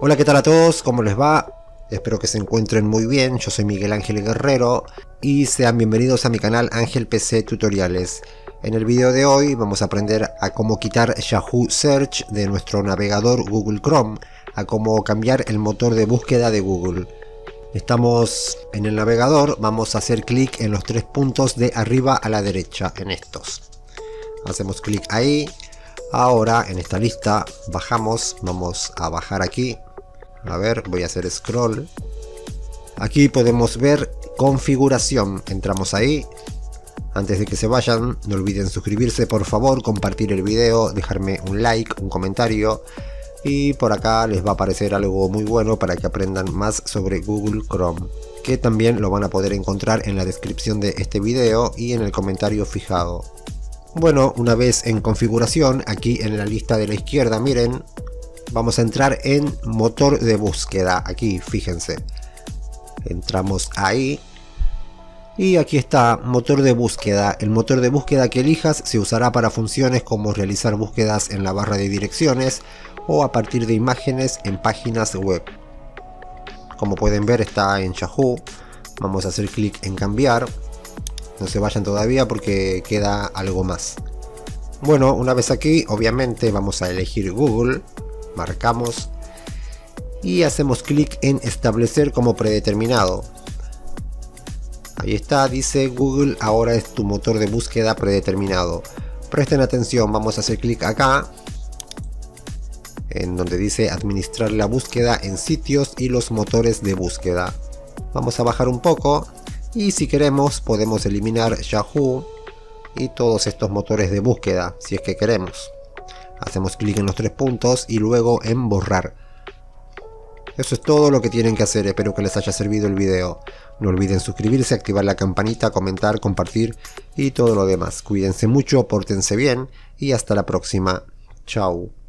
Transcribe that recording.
Hola, ¿qué tal a todos? ¿Cómo les va? Espero que se encuentren muy bien. Yo soy Miguel Ángel Guerrero y sean bienvenidos a mi canal Ángel PC Tutoriales. En el video de hoy vamos a aprender a cómo quitar Yahoo Search de nuestro navegador Google Chrome, a cómo cambiar el motor de búsqueda de Google. Estamos en el navegador, vamos a hacer clic en los tres puntos de arriba a la derecha, en estos. Hacemos clic ahí. Ahora en esta lista bajamos, vamos a bajar aquí. A ver, voy a hacer scroll. Aquí podemos ver configuración, entramos ahí. Antes de que se vayan, no olviden suscribirse por favor, compartir el video, dejarme un like, un comentario. Y por acá les va a aparecer algo muy bueno para que aprendan más sobre Google Chrome, que también lo van a poder encontrar en la descripción de este video y en el comentario fijado. Bueno, una vez en configuración, aquí en la lista de la izquierda, miren, vamos a entrar en motor de búsqueda. Aquí, fíjense, entramos ahí y aquí está motor de búsqueda. El motor de búsqueda que elijas se usará para funciones como realizar búsquedas en la barra de direcciones o a partir de imágenes en páginas web. Como pueden ver, está en Yahoo. Vamos a hacer clic en cambiar. No se vayan todavía porque queda algo más. Bueno, una vez aquí, obviamente vamos a elegir Google, marcamos y hacemos clic en establecer como predeterminado. Ahí está, dice Google ahora es tu motor de búsqueda predeterminado. Presten atención, vamos a hacer clic acá en donde dice administrar la búsqueda en sitios y los motores de búsqueda. Vamos a bajar un poco. Y si queremos podemos eliminar Yahoo y todos estos motores de búsqueda, si es que queremos. Hacemos clic en los tres puntos y luego en borrar. Eso es todo lo que tienen que hacer, espero que les haya servido el video. No olviden suscribirse, activar la campanita, comentar, compartir y todo lo demás. Cuídense mucho, pórtense bien y hasta la próxima. Chao.